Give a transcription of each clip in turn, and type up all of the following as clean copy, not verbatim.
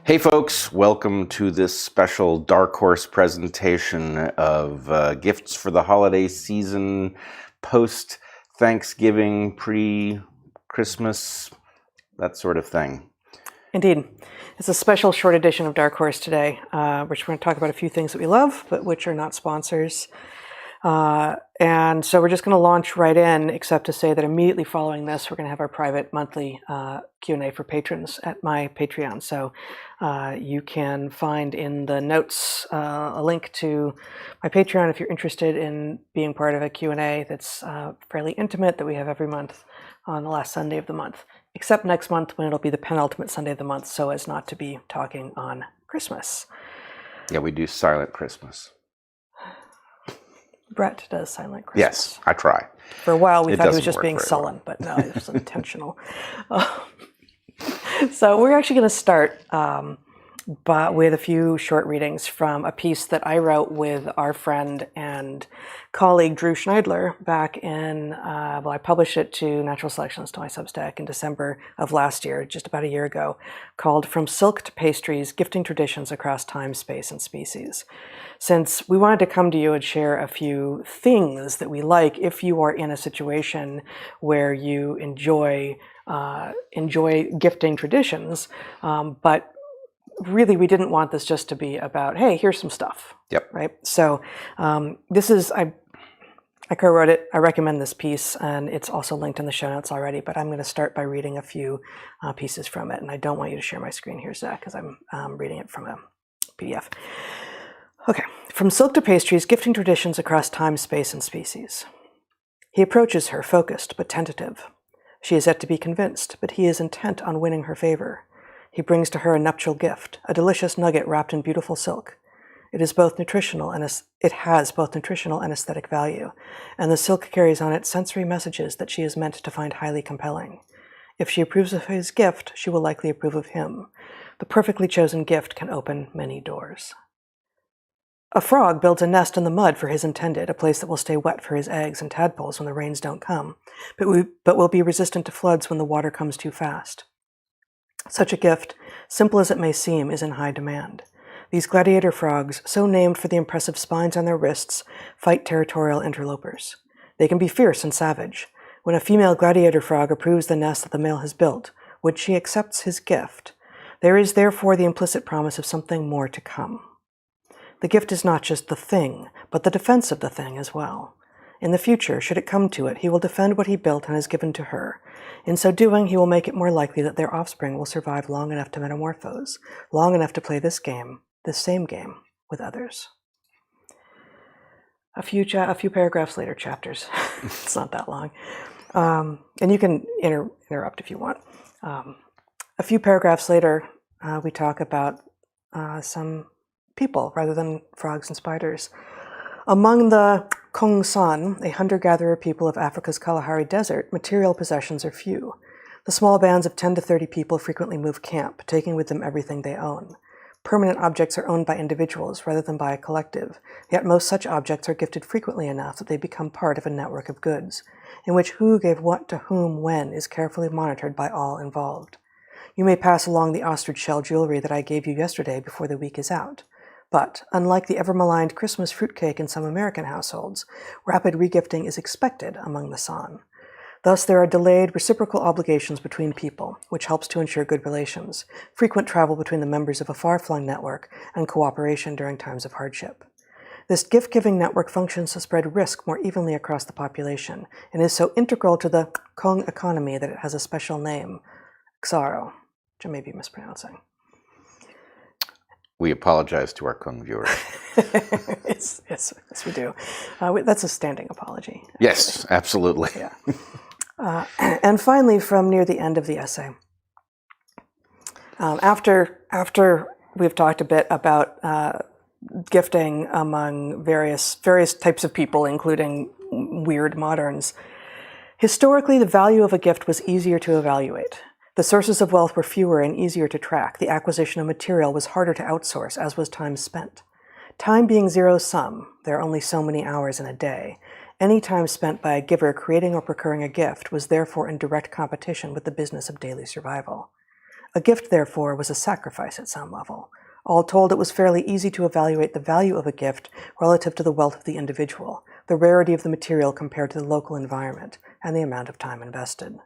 Hey folks, welcome to this special DarkHorse presentation of gifts for the holiday season, post-Thanksgiving, pre-Christmas, that sort of thing. Indeed. It's a special short edition of DarkHorse today, which we're going to talk about a few things that we love, but which are not sponsors. And so we're just going to launch right in, except to say that immediately following this, we're going to have our private monthly Q&A for patrons at my Patreon. So you can find in the notes a link to my Patreon if you're interested in being part of a Q&A that's fairly intimate that we have every month on the last Sunday of the month, except next month when it'll be the penultimate Sunday of the month, so as not to be talking on Christmas. Yeah, we do silent Christmas. Bret does silent Christmas. Yes, I try. For a while, we thought he was just being sullen, but no, it was intentional. So we're actually going to start with a few short readings from a piece that I wrote with our friend and colleague Drew Schneidler back in, I published it to Natural Selections, to my Substack, in December of last year, just about a year ago, called From Silk to Pastries, Gifting Traditions Across Time, Space, and Species. Since we wanted to come to you and share a few things that we like if you are in a situation where you enjoy gifting traditions, but really we didn't want this just to be about, hey, here's some stuff. Yep. Right? So this is, I co-wrote it. I recommend this piece, and it's also linked in the show notes already, but I'm going to start by reading a few pieces from it, and I don't want you to share my screen here, Zach, because I'm reading it from a PDF. Okay, From Silk to Pastries, Gifting Traditions Across Time, Space, and Species. He approaches her, focused but tentative. She is yet to be convinced, but he is intent on winning her favor. He brings to her a nuptial gift, a delicious nugget wrapped in beautiful silk. It has both nutritional and aesthetic value, and the silk carries on it sensory messages that she is meant to find highly compelling. If she approves of his gift, she will likely approve of him. The perfectly chosen gift can open many doors. A frog builds a nest in the mud for his intended, a place that will stay wet for his eggs and tadpoles when the rains don't come, but will be resistant to floods when the water comes too fast. Such a gift, simple as it may seem, is in high demand. These gladiator frogs, so named for the impressive spines on their wrists, fight territorial interlopers. They can be fierce and savage. When a female gladiator frog approves the nest that the male has built, when she accepts his gift, there is therefore the implicit promise of something more to come. The gift is not just the thing, but the defense of the thing as well. In the future, should it come to it, he will defend what he built and has given to her. In so doing, he will make it more likely that their offspring will survive long enough to metamorphose, long enough to play this same game, with others. A few paragraphs later, chapters. It's not that long. And you can interrupt if you want. A few paragraphs later, we talk about some people rather than frogs and spiders. Among the Kongsan, a hunter-gatherer people of Africa's Kalahari Desert, material possessions are few. The small bands of 10 to 30 people frequently move camp, taking with them everything they own. Permanent objects are owned by individuals rather than by a collective, yet most such objects are gifted frequently enough that they become part of a network of goods, in which who gave what to whom when is carefully monitored by all involved. You may pass along the ostrich shell jewelry that I gave you yesterday before the week is out. But, unlike the ever-maligned Christmas fruitcake in some American households, rapid regifting is expected among the San. Thus, there are delayed reciprocal obligations between people, which helps to ensure good relations, frequent travel between the members of a far-flung network, and cooperation during times of hardship. This gift-giving network functions to spread risk more evenly across the population, and is so integral to the Kong economy that it has a special name, Xaro, which I may be mispronouncing. We apologize to our Kung viewers. Yes, we do. That's a standing apology. Actually. Yes, absolutely. Yeah. And finally, from near the end of the essay, after we've talked a bit about gifting among various types of people, including weird moderns, historically the value of a gift was easier to evaluate. The sources of wealth were fewer and easier to track. The acquisition of material was harder to outsource, as was time spent. Time being zero-sum, there are only so many hours in a day. Any time spent by a giver creating or procuring a gift was therefore in direct competition with the business of daily survival. A gift, therefore, was a sacrifice at some level. All told, it was fairly easy to evaluate the value of a gift relative to the wealth of the individual, the rarity of the material compared to the local environment, and the amount of time invested.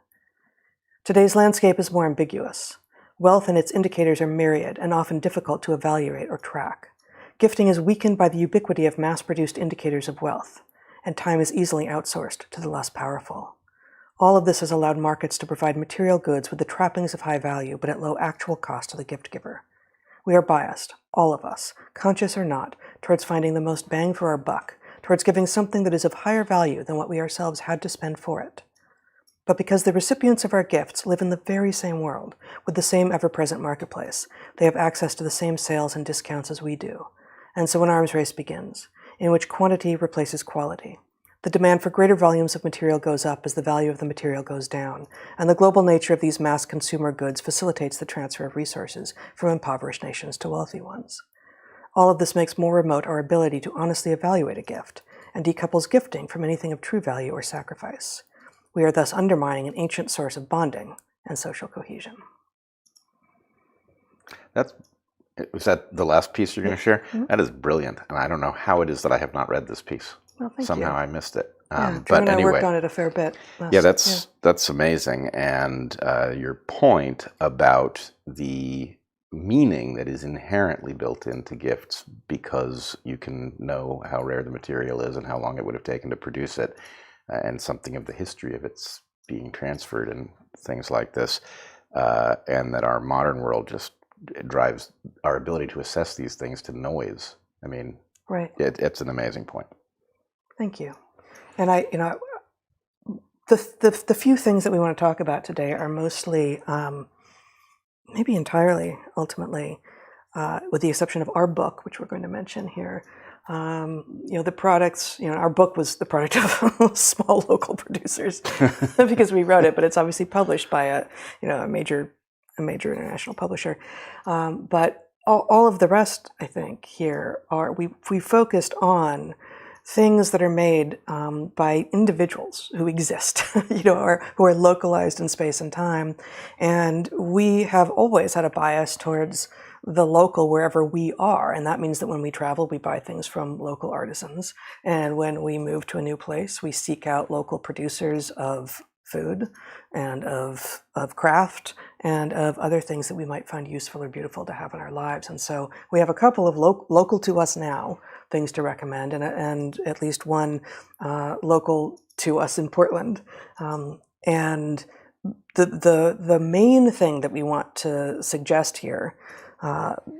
Today's landscape is more ambiguous. Wealth and its indicators are myriad and often difficult to evaluate or track. Gifting is weakened by the ubiquity of mass-produced indicators of wealth, and time is easily outsourced to the less powerful. All of this has allowed markets to provide material goods with the trappings of high value, but at low actual cost to the gift giver. We are biased, all of us, conscious or not, towards finding the most bang for our buck, towards giving something that is of higher value than what we ourselves had to spend for it. But because the recipients of our gifts live in the very same world, with the same ever-present marketplace, they have access to the same sales and discounts as we do. And so an arms race begins, in which quantity replaces quality. The demand for greater volumes of material goes up as the value of the material goes down, and the global nature of these mass consumer goods facilitates the transfer of resources from impoverished nations to wealthy ones. All of this makes more remote our ability to honestly evaluate a gift, and decouples gifting from anything of true value or sacrifice. We are thus undermining an ancient source of bonding and social cohesion. Was that the last piece you're going to share? Mm-hmm. That is brilliant, and I don't know how it is that I have not read this piece. Well, thank Somehow you. I missed it. Drew but and I anyway, worked on it a fair bit. That's amazing. And your point about the meaning that is inherently built into gifts because you can know how rare the material is and how long it would have taken to produce it, and something of the history of its being transferred and things like this, and that our modern world just drives our ability to assess these things to noise. I mean, right. It's an amazing point. Thank you. And the few things that we want to talk about today are mostly, maybe entirely, ultimately, with the exception of our book, which we're going to mention here. The products, our book was the product of small local producers because we wrote it, but it's obviously published by a major international publisher. But all of the rest, I think, here are, we focused on things that are made by individuals who exist, who are localized in space and time. And we have always had a bias towards the local wherever we are. And that means that when we travel, we buy things from local artisans. And when we move to a new place, we seek out local producers of food and of craft and of other things that we might find useful or beautiful to have in our lives. And so we have a couple of local to us now things to recommend, and at least one local to us in Portland. And the main thing that we want to suggest here,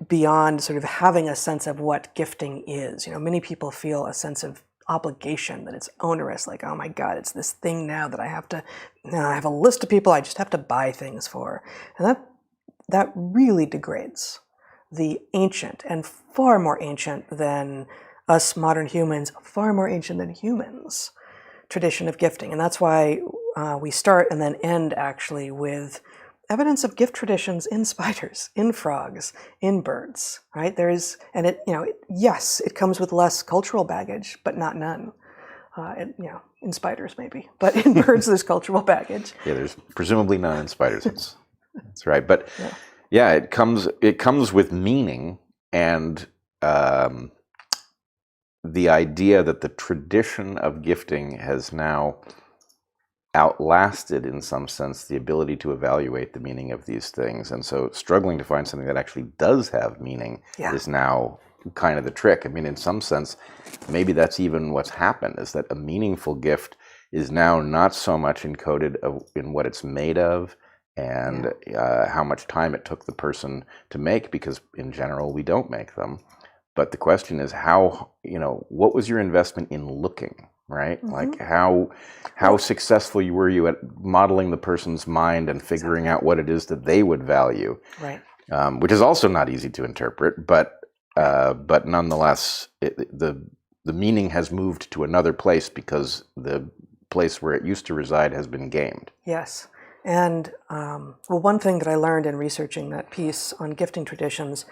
beyond sort of having a sense of what gifting is, many people feel a sense of obligation, that it's onerous, like, oh my God, it's this thing now that I have a list of people I just have to buy things for. And that really degrades the ancient, and far more ancient than us modern humans, far more ancient than humans, tradition of gifting. And that's why we start and then end actually with evidence of gift traditions in spiders, in frogs, in birds, right? Yes, it comes with less cultural baggage, but not none. In spiders maybe, but in birds there's cultural baggage. Yeah, there's presumably none in spiders. That's right. But yeah, it comes with meaning, and the idea that the tradition of gifting has now outlasted, in some sense, the ability to evaluate the meaning of these things. And so struggling to find something that actually does have meaning is now kind of the trick. I mean, in some sense, maybe that's even what's happened, is that a meaningful gift is now not so much encoded in what it's made of and how much time it took the person to make, because in general, we don't make them. But the question is what was your investment in looking? Right? Mm-hmm. Like how successful were you at modeling the person's mind and figuring out what it is that they would value? Right. Which is also not easy to interpret, but nonetheless, the meaning has moved to another place because the place where it used to reside has been gamed. Yes. And one thing that I learned in researching that piece on gifting traditions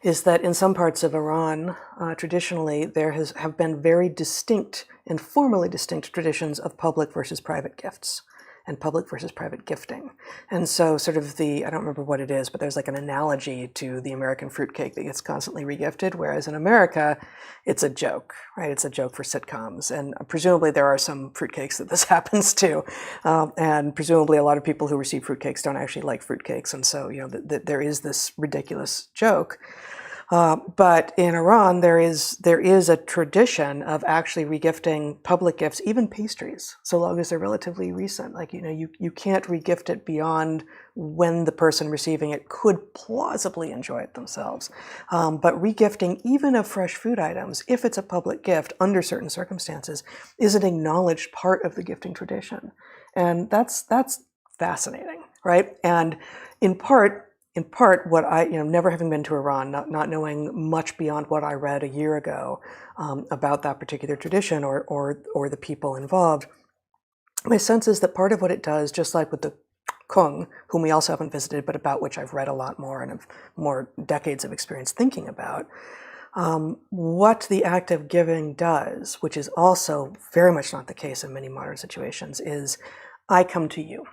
is that in some parts of Iran, traditionally, there have been very distinct and formally distinct traditions of public versus private gifts. and public versus private gifting. And so sort of I don't remember what it is, but there's like an analogy to the American fruitcake that gets constantly regifted, whereas in America, it's a joke, right? It's a joke for sitcoms. And presumably there are some fruitcakes that this happens to. And presumably a lot of people who receive fruitcakes don't actually like fruitcakes. And so, there is this ridiculous joke. But in Iran, there is a tradition of actually regifting public gifts, even pastries, so long as they're relatively recent. Like, you can't regift it beyond when the person receiving it could plausibly enjoy it themselves. But regifting even of fresh food items, if it's a public gift under certain circumstances, is an acknowledged part of the gifting tradition. And that's fascinating, right? And in part, what I, never having been to Iran, not knowing much beyond what I read a year ago about that particular tradition or the people involved, my sense is that part of what it does, just like with the Kung, whom we also haven't visited, but about which I've read a lot more and have more decades of experience thinking about, what the act of giving does, which is also very much not the case in many modern situations, is I come to you.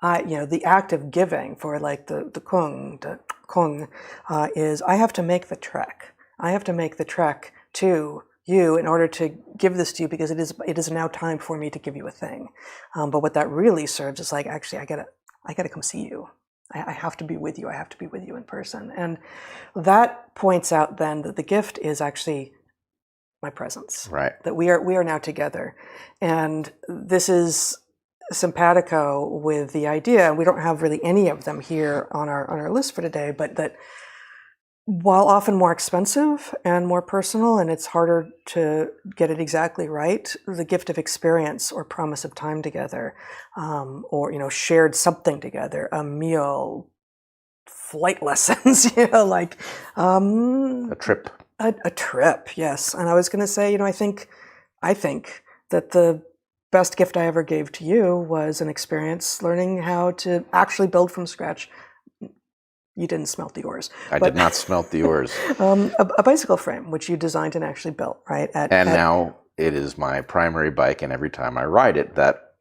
The act of giving for like the kung is I have to make the trek. I have to make the trek to you in order to give this to you because it is now time for me to give you a thing. But what that really serves is like, actually, I gotta come see you. I have to be with you. I have to be with you in person. And that points out then that the gift is actually my presence. Right. That we are now together. And this is simpatico with the idea, and we don't have really any of them here on our list for today, but that while often more expensive and more personal, and it's harder to get it exactly right, the gift of experience or promise of time together, or shared something together, a meal, flight lessons, like a trip. A trip, yes. And I was going to say, I think that the best gift I ever gave to you was an experience learning how to actually build from scratch. You didn't smelt the ores. I did not smelt the ores. A bicycle frame, which you designed and actually built, right? Now it is my primary bike, and every time I ride it, that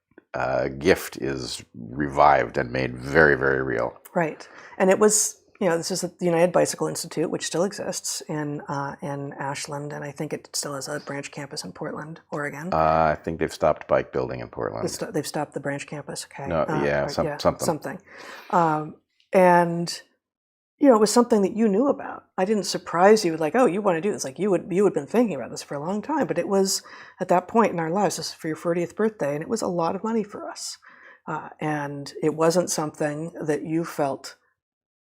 gift is revived and made very, very real. Right. And it was, this is the United Bicycle Institute, which still exists in Ashland, and I think it still has a branch campus in Portland, Oregon. I think they've stopped bike building in Portland. They've stopped the branch campus. Okay. No, something. And it was something that you knew about. I didn't surprise you with like, oh, you want to do this. Like you had been thinking about this for a long time, but it was at that point in our lives, this is for your 40th birthday, and it was a lot of money for us. And it wasn't something that you felt,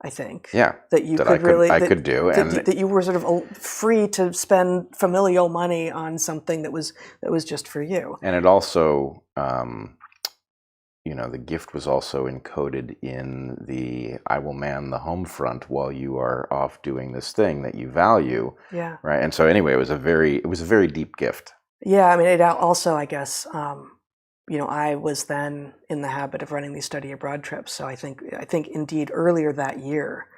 I think, that you could do, and that you were sort of free to spend familial money on something that was just for you. And it also, the gift was also encoded in the I will man the home front while you are off doing this thing that you value. Yeah. Right. And so anyway, it was a very deep gift. Yeah. I mean, it also, I guess, I was then in the habit of running these study abroad trips. So I think indeed earlier that year,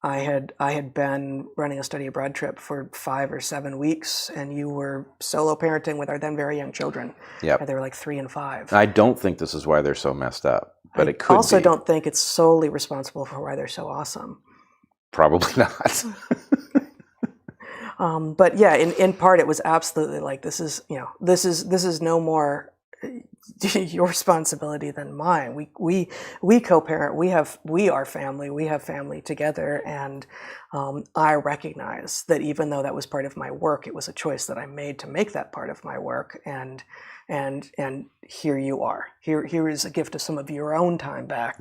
I had been running a study abroad trip for 5 or 7 weeks, and you were solo parenting with our then very young children. Yeah, they were like 3 and 5. I don't think this is why they're so messed up, but it could. I also be. Don't think it's solely responsible for why they're so awesome. Probably not. But yeah, in part, it was absolutely like this is no more your responsibility than mine. We co-parent. We are family. We have family together, and I recognize that even though that was part of my work, it was a choice that I made to make that part of my work. And here you are. Here is a gift of some of your own time back,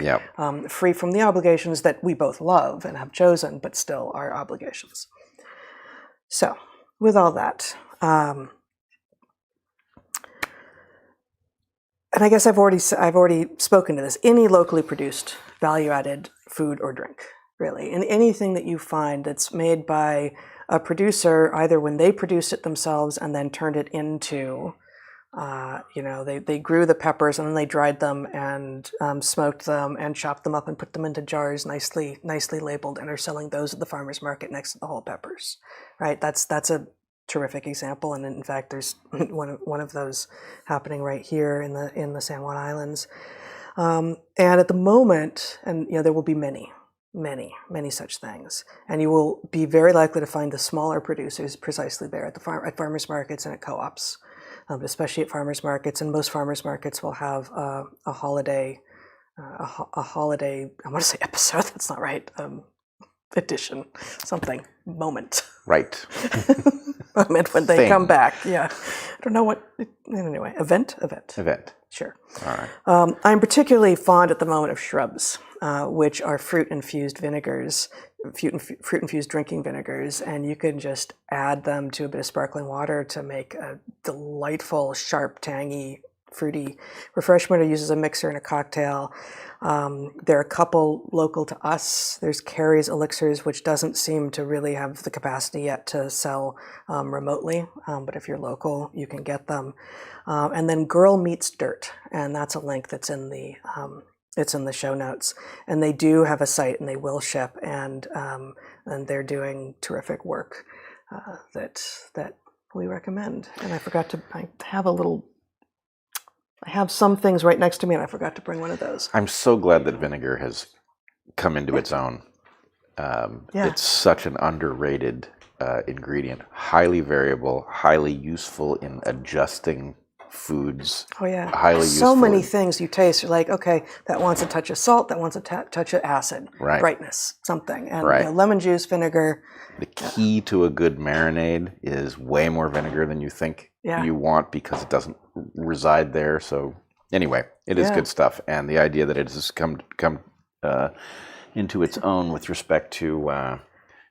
free from the obligations that we both love and have chosen, but still are obligations. So, with all that. And I guess I've already spoken to this. Any locally produced value-added food or drink, really, and anything that you find that's made by a producer, either when they produced it themselves and then turned it into, they grew the peppers and then they dried them and smoked them and chopped them up and put them into jars, nicely labeled, and are selling those at the farmer's market next to the whole peppers, right? That's a terrific example, and in fact, there's one of those happening right here in the San Juan Islands. And at the moment, and there will be many such things, and you will be very likely to find the smaller producers precisely there at farmers markets and at co-ops, especially at farmers markets. And most farmers markets will have a holiday. A holiday, I want to say episode, that's not right, edition, something, moment. Right. Moment when they come back, yeah. I don't know what, anyway, event. Sure. All right. I'm particularly fond at the moment of shrubs, which are fruit-infused drinking vinegars, and you can just add them to a bit of sparkling water to make a delightful, sharp, tangy, fruity refreshment, or use as a mixer in a cocktail. There are a couple local to us. There's Carrie's Elixirs, which doesn't seem to really have the capacity yet to sell remotely, but if you're local, you can get them. And then Girl Meets Dirt, and that's a link that's in the it's in the show notes. And they do have a site, and they will ship, and they're doing terrific work that we recommend. And I have some things right next to me, and I forgot to bring one of those. I'm so glad that vinegar has come into its own. It's such an underrated ingredient, highly variable, highly useful in adjusting foods. Oh yeah, highly so useful many things you taste. You're like, okay, that wants a touch of salt, that wants a touch of acid, right. Brightness, something. And right. Lemon juice, vinegar. The key to a good marinade is way more vinegar than you think you want, because it doesn't reside there. So anyway, it is good stuff. And the idea that it has come into its own with respect to...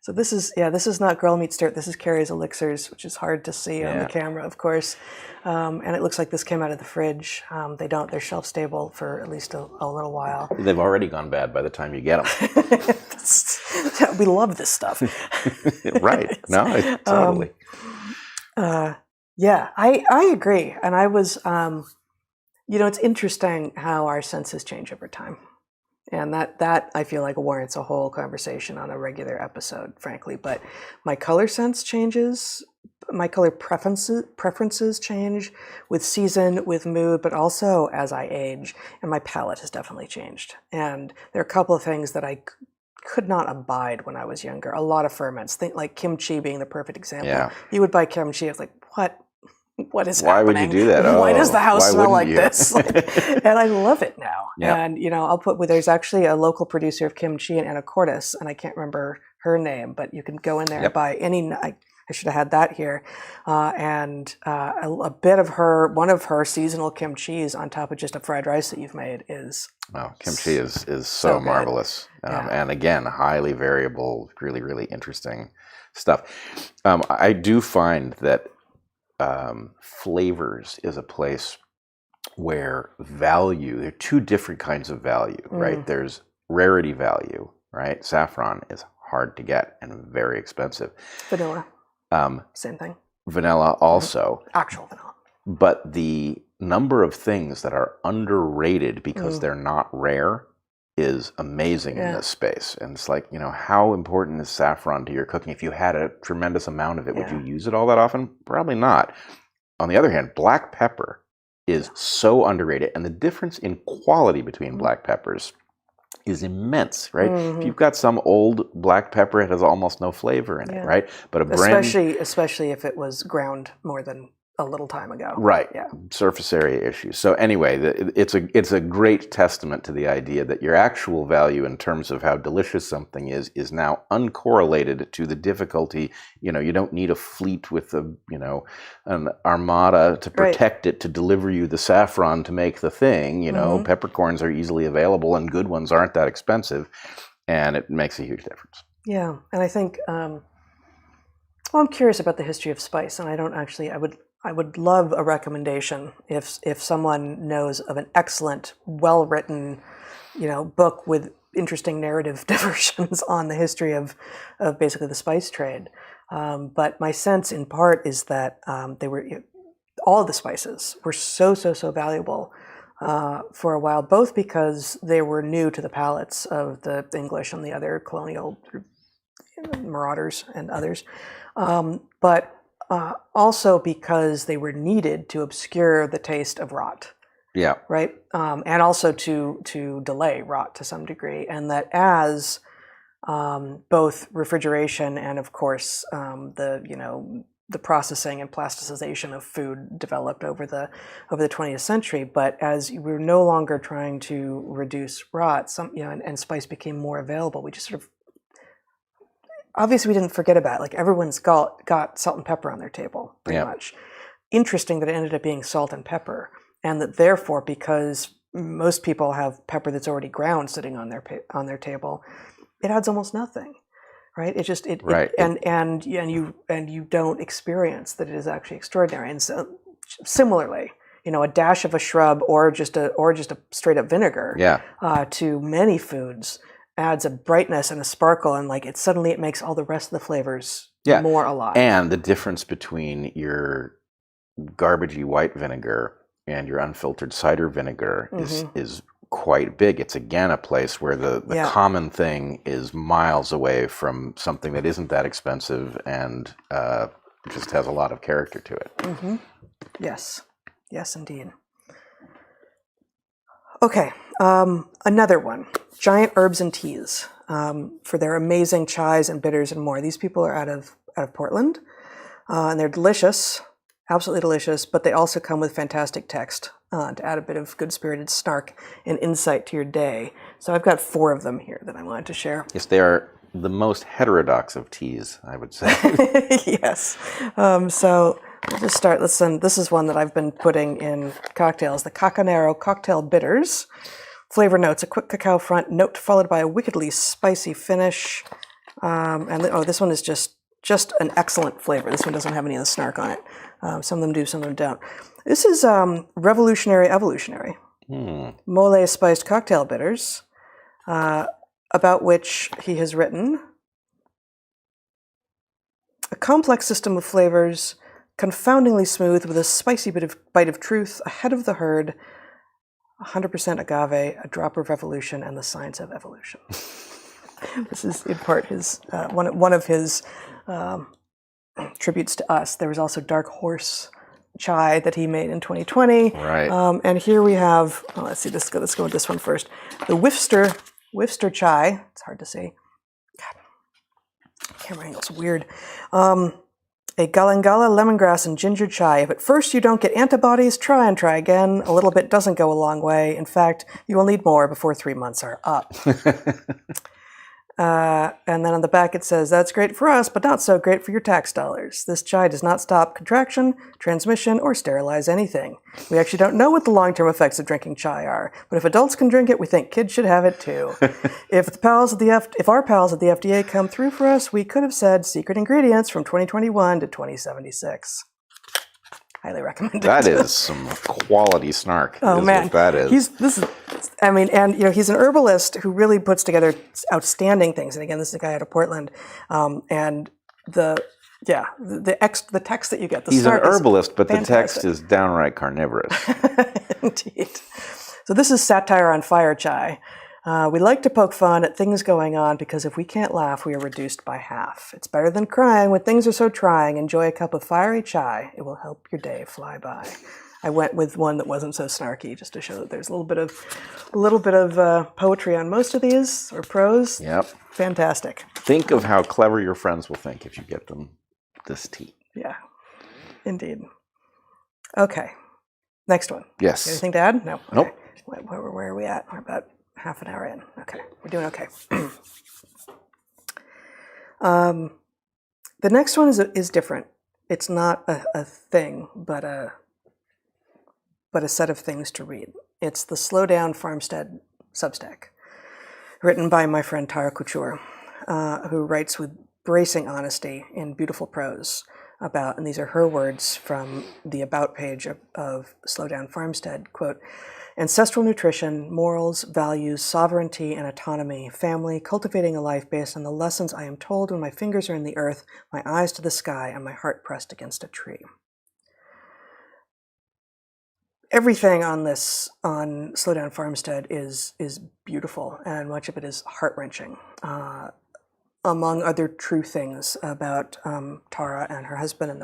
So this is not Girl Meets Dirt. This is Carrie's Elixirs, which is hard to see on the camera, of course. And it looks like this came out of the fridge. They're shelf stable for at least a little while. They've already gone bad by the time you get them. We love this stuff. Right. No, totally. I agree. And I was, it's interesting how our senses change over time. And that I feel like warrants a whole conversation on a regular episode, frankly. But my color sense changes, my color preferences change with season, with mood, but also as I age. And my palate has definitely changed. And there are a couple of things that I could not abide when I was younger. A lot of ferments, think like kimchi being the perfect example. Yeah. You would buy kimchi, I was like, what is happening? Why would you do that? Why does the house smell like this? And I love it now. Yep. And, I'll there's actually a local producer of kimchi in Anacortes, and I can't remember her name, but you can go in there and buy any, I should have had that here. And a bit of one of her seasonal kimchis on top of just a fried rice that you've made is... Oh, kimchi is so marvelous. And again, highly variable, really, really interesting stuff. I do find that flavors is a place where value, there are two different kinds of value, right? There's rarity value, right? Saffron is hard to get and very expensive. Vanilla, same thing. Vanilla also. Actual vanilla. But the number of things that are underrated because they're not rare is amazing in this space. And it's like, how important is saffron to your cooking? If you had a tremendous amount of it, would you use it all that often? Probably not. On the other hand, black pepper is so underrated. And the difference in quality between black peppers is immense, right? If you've got some old black pepper, it has almost no flavor in it, right? But especially if it was ground more than a little time ago. Right. Yeah. Surface area issues. So anyway, it's a great testament to the idea that your actual value in terms of how delicious something is now uncorrelated to the difficulty. You don't need a fleet with an armada to protect it, to deliver you the saffron to make the thing. Peppercorns are easily available and good ones aren't that expensive, and it makes a huge difference. Yeah. And I think, I'm curious about the history of spice, and I would love a recommendation if someone knows of an excellent, well-written, book with interesting narrative diversions on the history of basically the spice trade. But my sense, in part, is that all of the spices were so valuable for a while, both because they were new to the palates of the English and the other colonial marauders and others, but also because they were needed to obscure the taste of rot. Yeah. Right. And also to delay rot to some degree. And that as both refrigeration and, of course, the processing and plasticization of food developed over the 20th century. But as we're no longer trying to reduce rot, and spice became more available, we just sort of, obviously we didn't forget about it. Like everyone's got salt and pepper on their table, pretty much. Interesting that it ended up being salt and pepper, and that therefore, because most people have pepper that's already ground sitting on their table, it adds almost nothing. Right. It just and you don't experience that it is actually extraordinary. And so similarly, a dash of a shrub or just a straight up vinegar to many foods adds a brightness and a sparkle, and like suddenly it makes all the rest of the flavors more alive. And the difference between your garbagey white vinegar and your unfiltered cider vinegar is quite big. It's again a place where the common thing is miles away from something that isn't that expensive and just has a lot of character to it. Yes indeed. Okay, another one, giant herbs and teas, for their amazing chais and bitters and more. These people are out of Portland, and they're delicious, absolutely delicious, but they also come with fantastic text to add a bit of good-spirited snark and insight to your day. So I've got 4 of them here that I wanted to share. Yes, they are the most heterodox of teas, I would say. Yes. So we'll just start. Listen, this is one that I've been putting in cocktails, the Cacanero Cocktail Bitters. Flavor notes, a quick cacao front note followed by a wickedly spicy finish. This one is just an excellent flavor. This one doesn't have any of the snark on it. Some of them do, some of them don't. This is Revolutionary Evolutionary. Mole spiced cocktail bitters, about which he has written, a complex system of flavors, confoundingly smooth with a spicy bite of truth, ahead of the herd, 100% agave, a drop of revolution, and the science of evolution. This is in part his one of his tributes to us. There was also DarkHorse chai that he made in 2020. Right. And here we have, let's see, let's go with this one first. The Whifster chai. It's hard to see. God, camera angle's weird. A galangala lemongrass and ginger chai. If at first you don't get antibodies, try and try again. A little bit doesn't go a long way. In fact, you will need more before 3 months are up. And then on the back it says, that's great for us, but not so great for your tax dollars. This chai does not stop contraction, transmission, or sterilize anything. We actually don't know what the long-term effects of drinking chai are, but if adults can drink it, we think kids should have it too. If our pals at the FDA come through for us, we could have said secret ingredients from 2021 to 2076. Highly recommended. That is some quality snark. Oh man, what that is. He's an herbalist who really puts together outstanding things. And again, this is a guy out of Portland, and the text that you get. He's an herbalist, but the text is downright carnivorous. Indeed. So this is Satire on Fire chai. We like to poke fun at things going on because if we can't laugh, we are reduced by half. It's better than crying when things are so trying. Enjoy a cup of fiery chai. It will help your day fly by. I went with one that wasn't so snarky, just to show that there's a little bit of poetry on most of these, or prose. Yep. Fantastic. Think of how clever your friends will think if you get them this tea. Yeah, indeed. Okay, next one. Yes. Anything to add? No. Nope. Okay. Where are we at? We're about half an hour in. Okay, we're doing okay. The next one is different. It's not a thing, but a set of things to read. It's the Slow Down Farmstead Substack, written by my friend Tara Couture, who writes with bracing honesty in beautiful prose about, and these are her words from the about page of Slow Down Farmstead, quote, ancestral nutrition, morals, values, sovereignty, and autonomy, family, cultivating a life based on the lessons I am told when my fingers are in the earth, my eyes to the sky, and my heart pressed against a tree. Everything on Slow Down Farmstead is beautiful, and much of it is heart-wrenching. among other true things about Tara and her husband and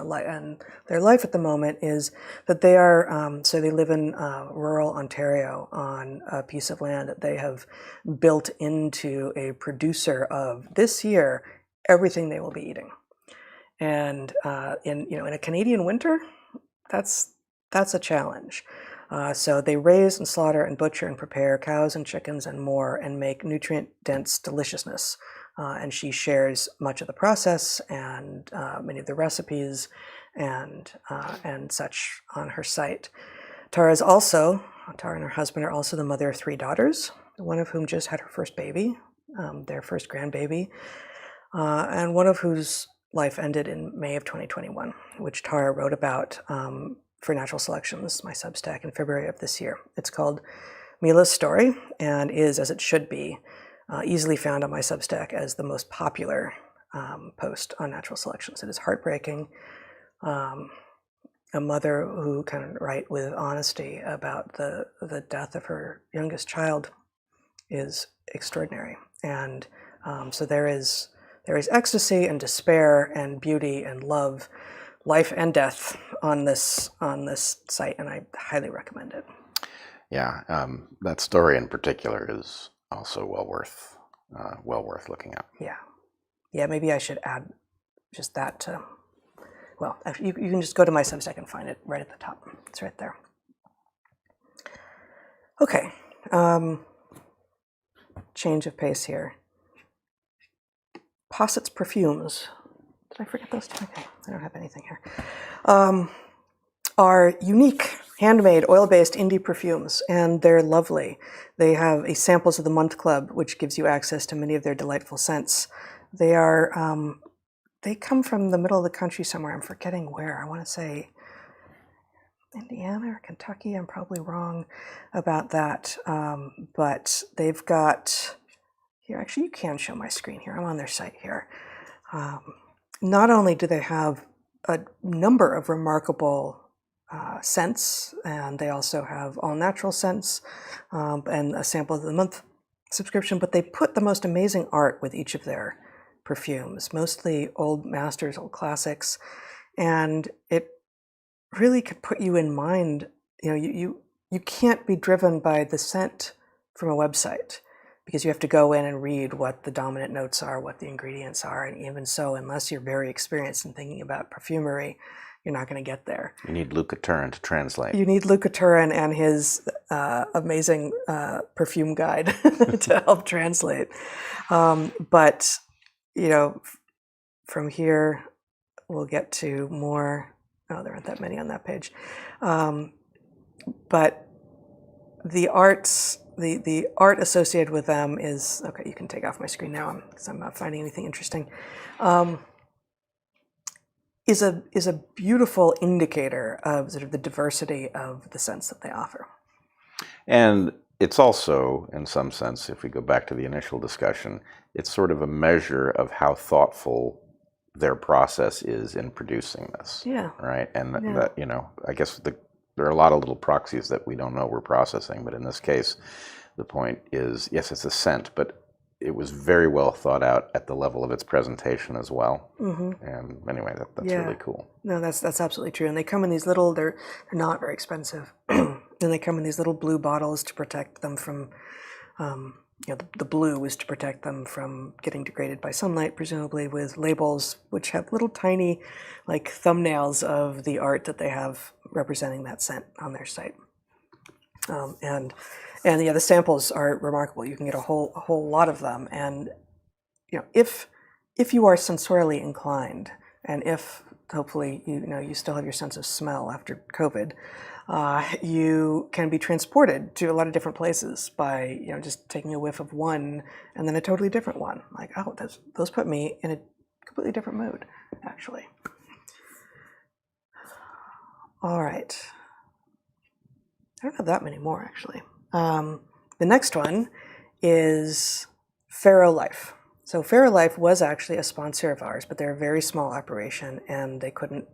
their life at the moment is that they are, so they live in rural Ontario on a piece of land that they have built into a producer of, this year, everything they will be eating. And in a Canadian winter, that's a challenge. So they raise and slaughter and butcher and prepare cows and chickens and more and make nutrient-dense deliciousness. And she shares much of the process and many of the recipes and such on her site. Tara and her husband are also the mother of 3 daughters, one of whom just had her first baby, their first grandbaby, and one of whose life ended in May of 2021, which Tara wrote about for Natural Selections, my Substack, in February of this year. It's called Mila's Story and is, as it should be, easily found on my Substack as the most popular post on Natural Selections. It is heartbreaking. A mother who can write with honesty about the death of her youngest child is extraordinary. And so there is ecstasy and despair and beauty and love, life and death on this site, and I highly recommend it. Yeah, that story in particular is also well worth looking at. Yeah. Maybe I should add just that to. Well, you can just go to my Substack and find it right at the top. It's right there. Okay. Change of pace here. Possets perfumes. Did I forget those two? Okay, I don't have anything here. Are unique, handmade, oil-based indie perfumes, and they're lovely. They have a Samples of the Month Club, which gives you access to many of their delightful scents. They come from the middle of the country somewhere. I'm forgetting where. I want to say Indiana or Kentucky. I'm probably wrong about that. But they've got, here, actually you can show my screen here. I'm on their site here. Not only do they have a number of remarkable scents, and they also have all natural scents and a Sample of the Month subscription, but they put the most amazing art with each of their perfumes, mostly old masters, old classics, and it really could put you in mind. You can't be driven by the scent from a website, because you have to go in and read what the dominant notes are, what the ingredients are, and even so, unless you're very experienced in thinking about perfumery, you're not going to get there. You need Luca Turin to translate. You need Luca Turin and his amazing perfume guide to help translate. But from here, we'll get to more. Oh, there aren't that many on that page. But the arts, the art associated with them is, okay, you can take off my screen now because I'm not finding anything interesting, is a beautiful indicator of sort of the diversity of the scents that they offer. And it's also, in some sense, if we go back to the initial discussion, it's sort of a measure of how thoughtful their process is in producing this. Yeah. Right? And that, I guess there are a lot of little proxies that we don't know we're processing, but in this case, the point is, yes, it's a scent, but it was very well thought out at the level of its presentation as well. Mm-hmm. And anyway, that's really cool. No, that's absolutely true. And they come in these little, they're not very expensive. And they come in these little blue bottles to protect them from, the blue is to protect them from getting degraded by sunlight, presumably, with labels which have little tiny, like, thumbnails of the art that they have representing that scent on their site. And the samples are remarkable. You can get a whole lot of them. And if you are sensorially inclined, and if hopefully you still have your sense of smell after COVID, you can be transported to a lot of different places by just taking a whiff of one and then a totally different one. Like, oh, those put me in a completely different mood, actually. All right. I don't have that many more, actually. The next one is Faro Life. So Faro Life was actually a sponsor of ours, but they're a very small operation, and they couldn't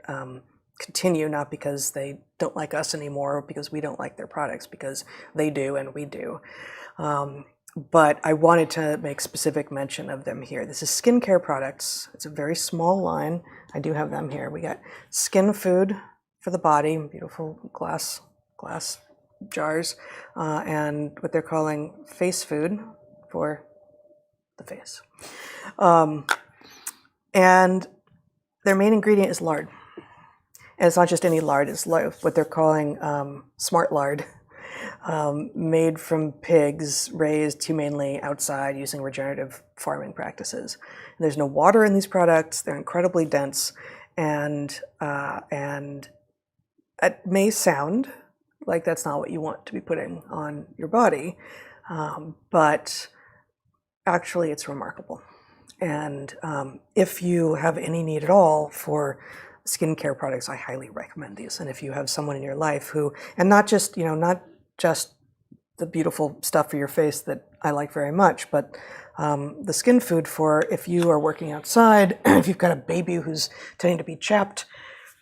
continue, not because they don't like us anymore, or because we don't like their products, because they do and we do. but I wanted to make specific mention of them here. This is skincare products. It's a very small line. I do have them here. We got skin food for the body, beautiful glass jars, and what they're calling face food for the face. And their main ingredient is lard. And it's not just any lard, it's what they're calling smart lard. Made from pigs raised humanely outside using regenerative farming practices. And there's no water in these products. They're incredibly dense, and it may sound like that's not what you want to be putting on your body, but actually it's remarkable. And if you have any need at all for skincare products, I highly recommend these. And if you have someone in your life who, and not just the beautiful stuff for your face that I like very much, but the skin food for if you are working outside, if you've got a baby who's tending to be chapped,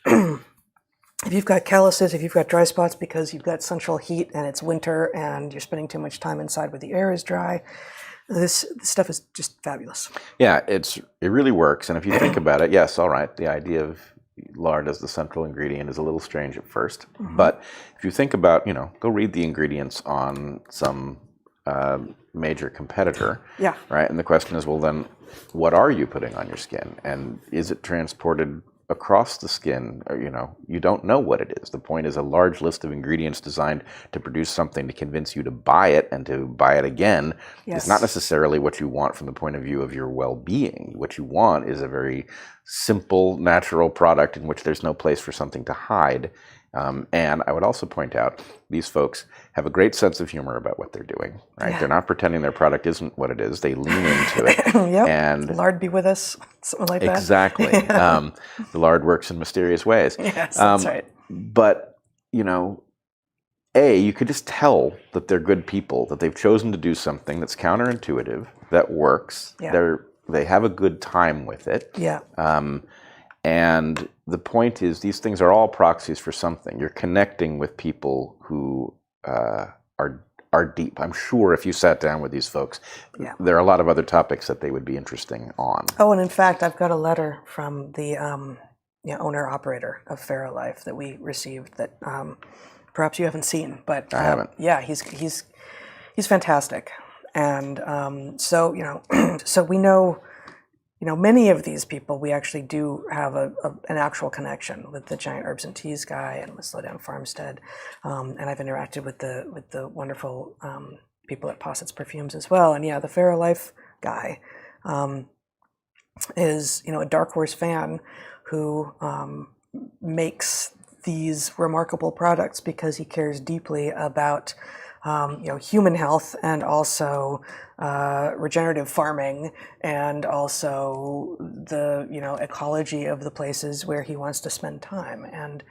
if you've got calluses, if you've got dry spots because you've got central heat and it's winter and you're spending too much time inside where the air is dry, this stuff is just fabulous. Yeah, it really works. And if you think about it, yes, all right, the idea of lard as the central ingredient is a little strange at first. Mm-hmm. But if you think about, go read the ingredients on some major competitor, yeah, right? And the question is, well, then what are you putting on your skin? And is it transported across the skin? Or, you don't know what it is. The point is a large list of ingredients designed to produce something to convince you to buy it and to buy it again. Yes. Is not necessarily what you want from the point of view of your well-being. What you want is a very simple, natural product in which there's no place for something to hide. And I would also point out, these folks have a great sense of humor about what they're doing, right? Yeah. They're not pretending their product isn't what it is. They lean into it. Yep. And lard be with us, something like that. Exactly. The lard works in mysterious ways. Yes, that's right. But, you could just tell that they're good people, that they've chosen to do something that's counterintuitive, that works. Yeah. They have a good time with it. Yeah. And the point is, these things are all proxies for something. You're connecting with people who are deep. I'm sure if you sat down with these folks, there are a lot of other topics that they would be interesting on. Oh, and in fact, I've got a letter from the owner-operator of Fairlife that we received that perhaps you haven't seen, but I haven't. Yeah, he's fantastic, and so so we know. Many of these people, we actually do have an actual connection with the Giant Herbs and Teas guy and with Slow Down Farmstead, and I've interacted with the wonderful people at Possets Perfumes as well. And the Fairlife guy is a DarkHorse fan who makes these remarkable products because he cares deeply about human health and also regenerative farming and also the ecology of the places where he wants to spend time. And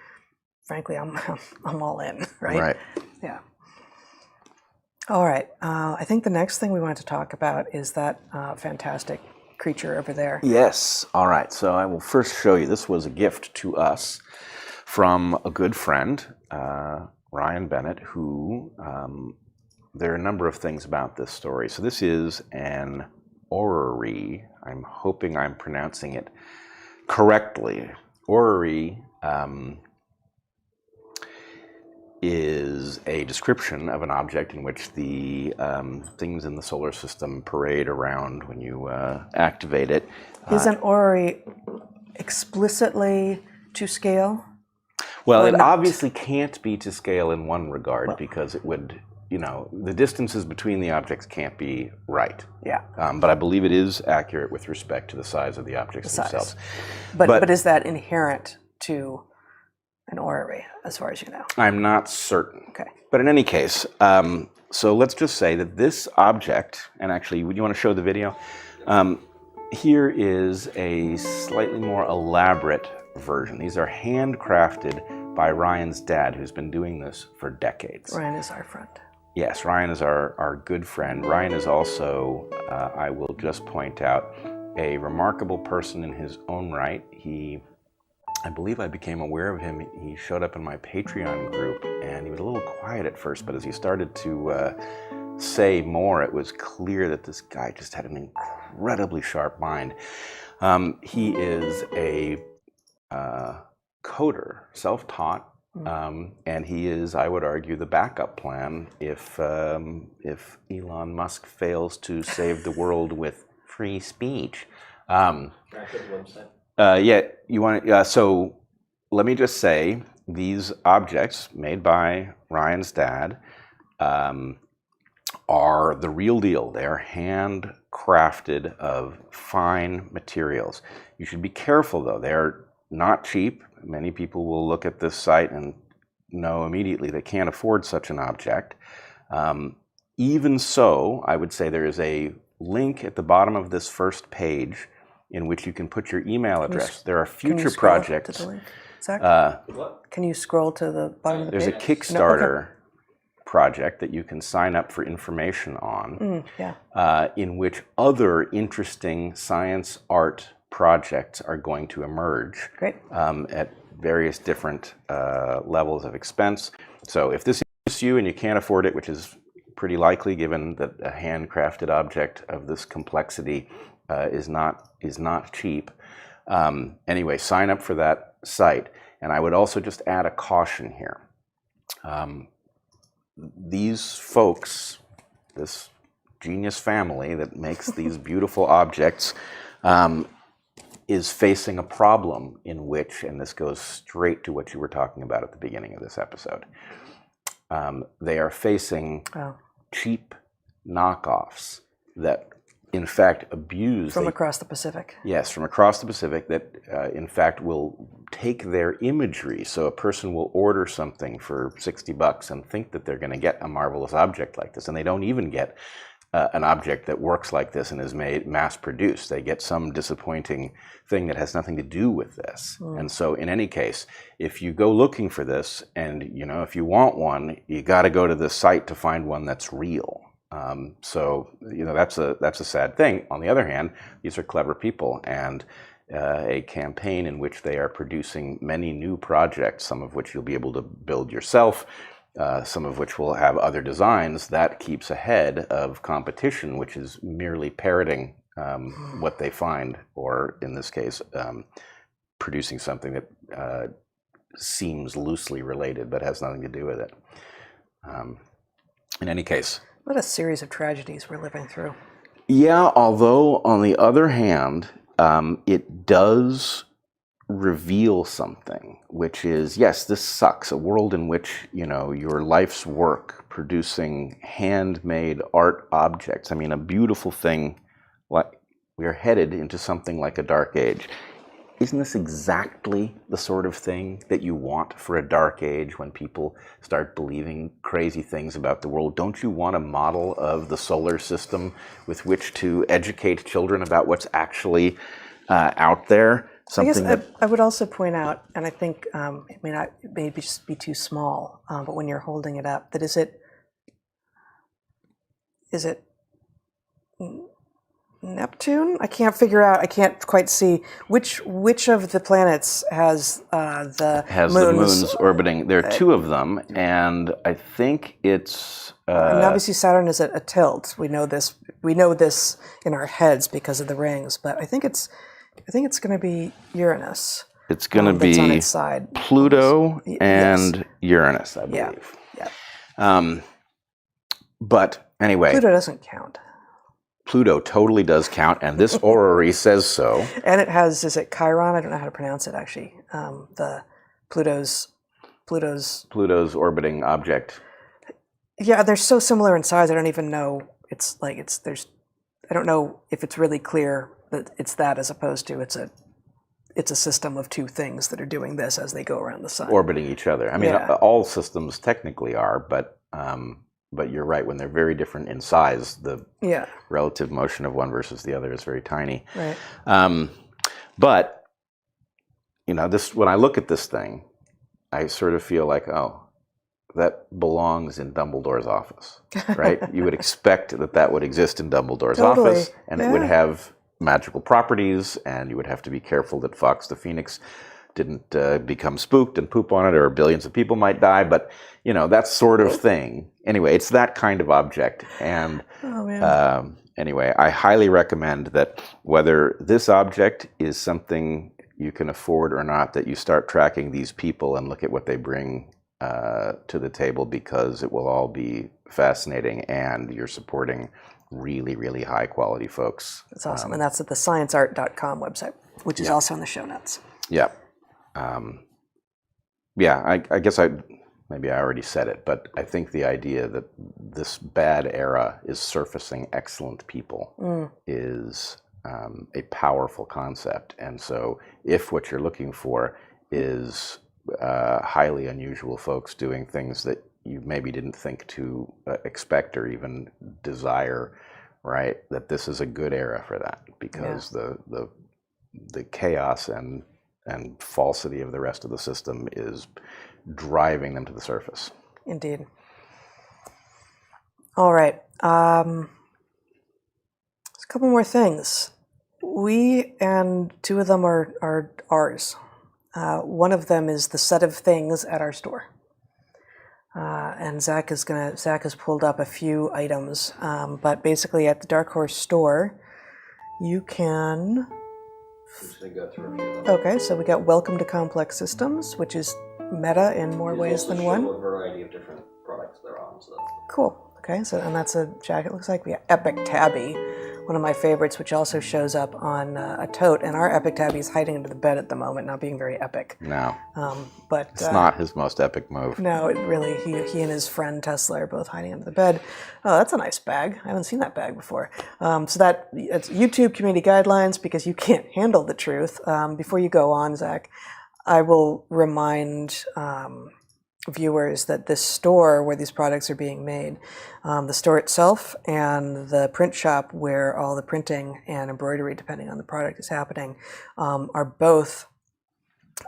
frankly, I'm all in, right? Right. Yeah. All right. I think the next thing we want to talk about is that fantastic creature over there. Yes. All right. So I will first show you. This was a gift to us from a good friend, Ryan Bennett, who there are a number of things about this story. So this is an orrery. I'm hoping I'm pronouncing it correctly. Orrery is a description of an object in which the things in the solar system parade around when you activate it. Is an orrery explicitly to scale? Well, it obviously can't be to scale in one regard because it would, the distances between the objects can't be right. Yeah. But I believe it is accurate with respect to the size of the objects themselves. But is that inherent to an orrery, as far as you know? I'm not certain. Okay. But in any case, so let's just say that this object, and actually, would you want to show the video? Here is a slightly more elaborate version. These are handcrafted by Ryan's dad, who's been doing this for decades. Ryan is our friend. Yes, Ryan is our good friend. Ryan is also, I will just point out, a remarkable person in his own right. I believe I became aware of him. He showed up in my Patreon group, and he was a little quiet at first, but as he started to say more. It was clear that this guy just had an incredibly sharp mind. He is a coder, self-taught, and he is, I would argue, the backup plan if Elon Musk fails to save the world with free speech. Yeah, you want so let me just say, these objects made by Ryan's dad are the real deal. They are handcrafted of fine materials. You should be careful, though. They're not cheap. Many people will look at this site and know immediately they can't afford such an object. Even so, I would say there is a link at the bottom of this first page in which you can put your email address. There are future projects. To the link? Zach? Can you scroll to the bottom of the page? There's a Kickstarter project that you can sign up for information on, in which other interesting science art projects are going to emerge. Great. At various different levels of expense. So if this interests you and you can't afford it, which is pretty likely given that a handcrafted object of this complexity is not cheap. Anyway, sign up for that site. And I would also just add a caution here. These folks, this genius family that makes these beautiful objects, is facing a problem in which, and this goes straight to what you were talking about at the beginning of this episode, they are facing cheap knockoffs that in fact abuse from across the Pacific. Yes, from across the Pacific that in fact will take their imagery. So a person will order something for $60 and think that they're going to get a marvelous object like this, and they don't even get an object that works like this and is made mass produced. They get some disappointing thing that has nothing to do with this. And so in any case, if you go looking for this and if you want one, you got to go to the site to find one that's real. So that's a sad thing. On the other hand, these are clever people, and a campaign in which they are producing many new projects, some of which you'll be able to build yourself, some of which will have other designs, that keeps ahead of competition, which is merely parroting what they find, or in this case, producing something that seems loosely related but has nothing to do with it. In any case. What a series of tragedies we're living through. Yeah, although on the other hand, it does reveal something, which is, yes, this sucks. A world in which, your life's work producing handmade art objects. I mean, a beautiful thing, like we are headed into something like a dark age. Isn't this exactly the sort of thing that you want for a dark age when people start believing crazy things about the world? Don't you want a model of the solar system with which to educate children about what's actually out there? I would also point out, and I think it may just be too small, but when you're holding it up, that is it Neptune? I can't figure out. I can't quite see which of the planets has the moons orbiting. There are two of them, and I think it's. And obviously, Saturn is at a tilt. We know this. We know this in our heads because of the rings. But I think it's going to be Uranus. It's going to be on its side. Pluto and Uranus, I believe. Yeah. But anyway, Pluto doesn't count. Pluto totally does count, and this orrery says so. And it has, is it Chiron? I don't know how to pronounce it, actually. The Pluto's orbiting object. Yeah, they're so similar in size. I don't even know. I don't know if it's really clear that it's that as opposed to it's a system of two things that are doing this as they go around the sun, orbiting each other. I mean, all systems technically are, but you're right. When they're very different in size, the relative motion of one versus the other is very tiny. Right. But this, when I look at this thing, I sort of feel like, oh, that belongs in Dumbledore's office, right? You would expect that would exist in Dumbledore's office, and it would have magical properties, and you would have to be careful that Fox the Phoenix didn't become spooked and poop on it, or billions of people might die, but you know, that sort of thing. Anyway, it's that kind of object. And anyway, I highly recommend that whether this object is something you can afford or not, that you start tracking these people and look at what they bring to the table, because it will all be fascinating, and you're supporting really, really high quality folks. That's awesome. And that's at the scienceart.com website, which is also in the show notes. Yeah. I guess maybe I already said it, but I think the idea that this bad era is surfacing excellent people is a powerful concept. And so if what you're looking for is highly unusual folks doing things that you maybe didn't think to expect or even desire, right, that this is a good era for that, because the chaos and falsity of the rest of the system is driving them to the surface. Indeed. All right. There's a couple more things. And two of them are ours. One of them is the set of things at our store. And Zach has pulled up a few items, but basically at the DarkHorse store, you can. Okay, so we got Welcome to Complex Systems, which is meta in more ways than one. A variety of different products they're on, so that's cool. Okay, so and that's a jacket. Looks like we have Epic Tabby, one of my favorites, which also shows up on a tote. And our Epic Tabby is hiding under the bed at the moment, not being very epic. No, but it's not his most epic move. No, it really. He and his friend Tesla are both hiding under the bed. Oh, that's a nice bag. I haven't seen that bag before. So that it's YouTube community guidelines, because you can't handle the truth. Before you go on, Zach, I will remind viewers that this store where these products are being made, the store itself and the print shop where all the printing and embroidery, depending on the product, is happening, are both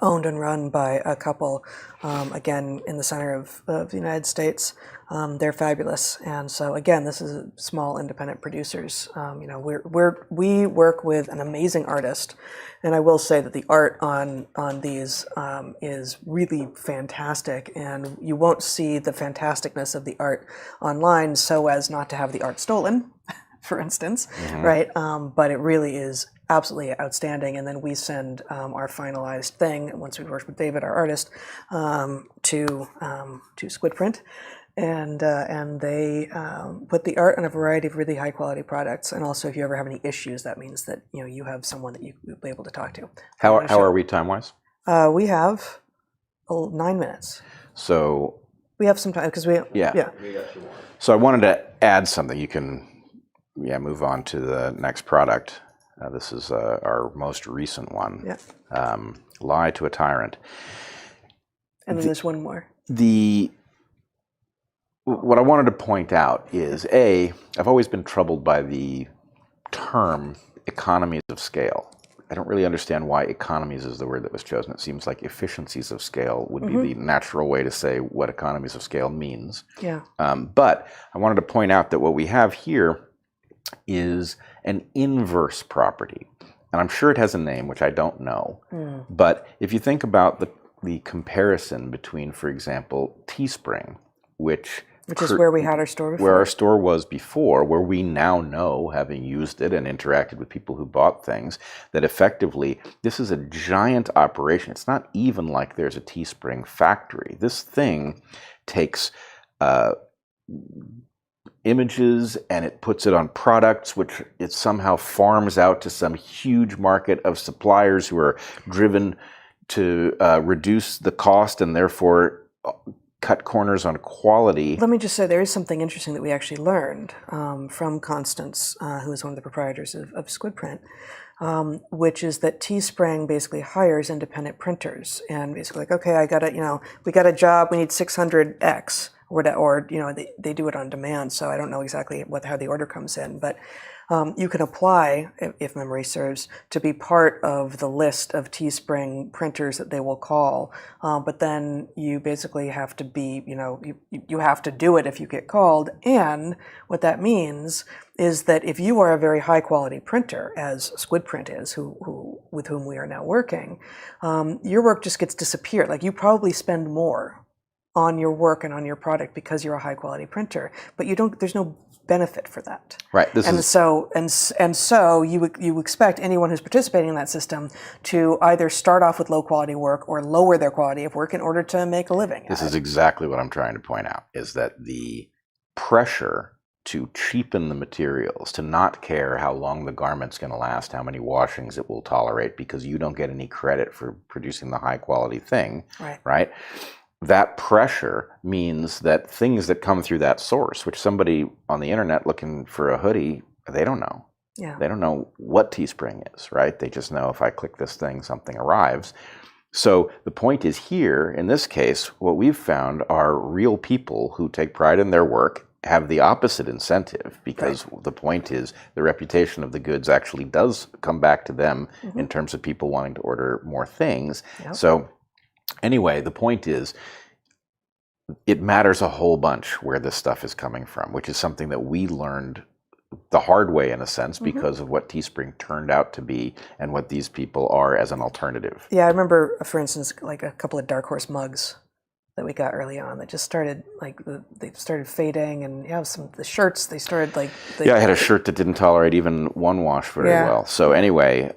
owned and run by a couple, again, in the center of the United States. They're fabulous. And so, again, this is small independent producers. We work with an amazing artist. And I will say that the art on these is really fantastic. And you won't see the fantasticness of the art online so as not to have the art stolen, for instance, right? But it really is absolutely outstanding. And then we send our finalized thing, once we've worked with David, our artist, to Squid Print. And they put the art on a variety of really high quality products. And also, if you ever have any issues, that means that you have someone that you'll be able to talk to. How are we time wise? We have 9 minutes. So we have some time because we we got 2 more. So I wanted to add something. You can move on to the next product. This is our most recent one. Yeah. Lie to a Tyrant. And then there's one more. What I wanted to point out is, I've always been troubled by the term economies of scale. I don't really understand why economies is the word that was chosen. It seems like efficiencies of scale would be the natural way to say what economies of scale means. Yeah. But I wanted to point out that what we have here is an inverse property. And I'm sure it has a name, which I don't know. But if you think about the comparison between, for example, Teespring, which is where we had our store before. Where our store was before, where we now know, having used it and interacted with people who bought things, that effectively this is a giant operation. It's not even like there's a Teespring factory. This thing takes images and it puts it on products, which it somehow farms out to some huge market of suppliers who are driven to reduce the cost and therefore cut corners on quality. Let me just say there is something interesting that we actually learned from Constance, who is one of the proprietors of Squid Print, which is that Teespring basically hires independent printers and basically like, okay, we got a job, we need 600 X. or they do it on demand. So I don't know exactly how the order comes in, but you can apply, if memory serves, to be part of the list of Teespring printers that they will call. But then you basically have to be, you have to do it if you get called. And what that means is that if you are a very high quality printer, as Squidprint is, with whom we are now working, your work just gets disappeared. Like, you probably spend more on your work and on your product because you're a high quality printer, but there's no benefit for that. Right. So you expect anyone who's participating in that system to either start off with low quality work or lower their quality of work in order to make a living. This is exactly what I'm trying to point out, is that the pressure to cheapen the materials, to not care how long the garment's going to last, how many washings it will tolerate, because you don't get any credit for producing the high quality thing, right? That pressure means that things that come through that source, which somebody on the internet looking for a hoodie, they don't know. Yeah. They don't know what Teespring is, right? They just know if I click this thing, something arrives. So the point is, here, in this case, what we've found are real people who take pride in their work, have the opposite incentive, because the point is the reputation of the goods actually does come back to them in terms of people wanting to order more things. Yep. So anyway, the point is, it matters a whole bunch where this stuff is coming from, which is something that we learned the hard way, in a sense, because of what Teespring turned out to be and what these people are as an alternative. Yeah, I remember, for instance, like a couple of DarkHorse mugs that we got early on that just started, they started fading, and the shirts, they started I had a shirt that didn't tolerate even one wash very well. So anyway,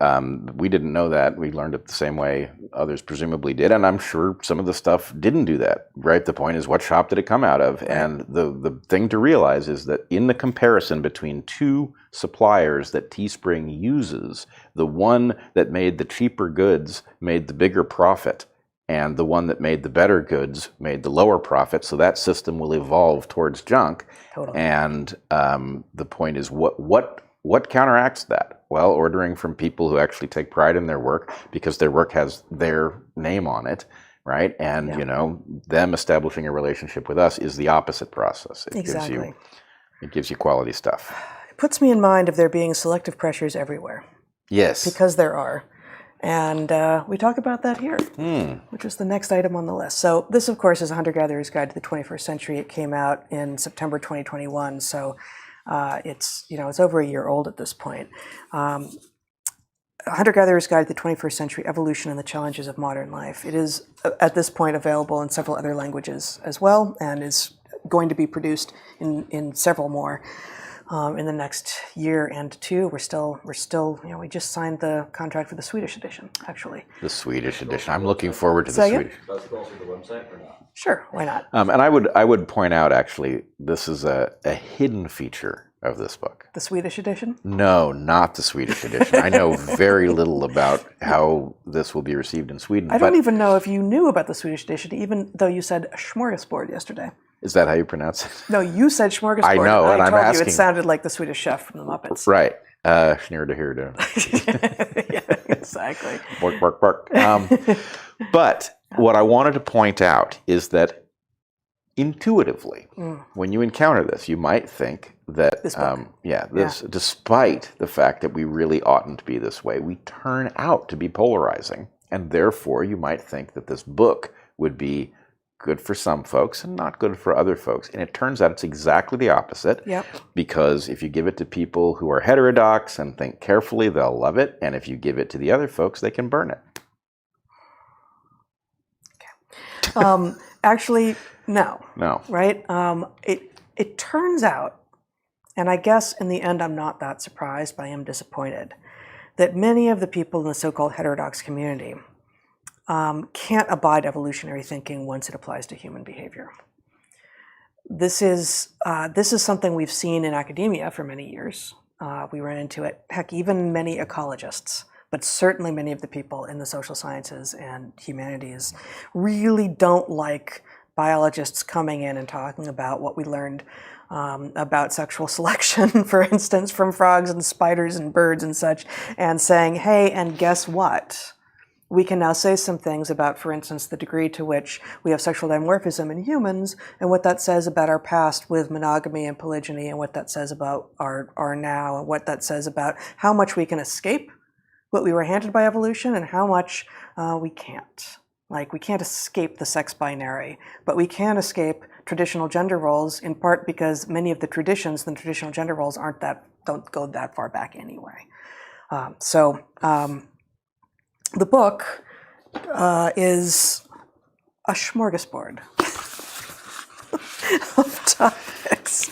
we didn't know that. We learned it the same way others presumably did, and I'm sure some of the stuff didn't do that, right? The point is, what shop did it come out of? And the thing to realize is that in the comparison between two suppliers that Teespring uses, the one that made the cheaper goods made the bigger profit, and the one that made the better goods made the lower profit. So that system will evolve towards junk. Totally. And the point is, what counteracts that? Well, ordering from people who actually take pride in their work, because their work has their name on it, right? And them establishing a relationship with us is the opposite process. It gives you quality stuff. It puts me in mind of there being selective pressures everywhere. Yes. Because there are. And we talk about that here, which was the next item on the list. So this, of course, is a Hunter-Gatherer's Guide to the 21st Century. It came out in September 2021, so it's over a year old at this point. Hunter-Gatherer's Guide to the 21st Century: Evolution and the Challenges of Modern Life. It is, at this point, available in several other languages as well, and is going to be produced in several more. In the next year and two. We're still, we just signed the contract for the Swedish edition, actually. The Swedish edition. I'm looking forward to the Swedish. Does it go through the website or not? Sure, why not? And I would point out, actually, this is a hidden feature of this book. The Swedish edition? No, not the Swedish edition. I know very little about how this will be received in Sweden. I don't even know if you knew about the Swedish edition, even though you said smorgasbord yesterday. Is that how you pronounce it? No, you said smorgasbord. I know, and I'm asking. You it sounded like the Swedish Chef from the Muppets. Right. Schnurda hirda. Yeah, exactly. Bark, bark, bark. But what I wanted to point out is that intuitively, when you encounter this, you might think that, despite the fact that we really oughtn't be this way, we turn out to be polarizing. And therefore, you might think that this book would be good for some folks and not good for other folks. And it turns out it's exactly the opposite. Yep. Because if you give it to people who are heterodox and think carefully, they'll love it. And if you give it to the other folks, they can burn it. Okay. Actually, no. No. Right? It turns out, and I guess in the end I'm not that surprised, but I am disappointed, that many of the people in the so-called heterodox community can't abide evolutionary thinking once it applies to human behavior. This is something we've seen in academia for many years. We ran into it. Heck, even many ecologists, but certainly many of the people in the social sciences and humanities really don't like biologists coming in and talking about what we learned about sexual selection, for instance, from frogs and spiders and birds and such, and saying, hey, and guess what? we can now say some things about, for instance, the degree to which we have sexual dimorphism in humans and what that says about our past with monogamy and polygyny and what that says about our now and what that says about how much we can escape what we were handed by evolution and how much we can't. Like, we can't escape the sex binary, but we can escape traditional gender roles, in part because many of the traditions, the traditional gender roles, don't go that far back anyway. The book is a smorgasbord of topics.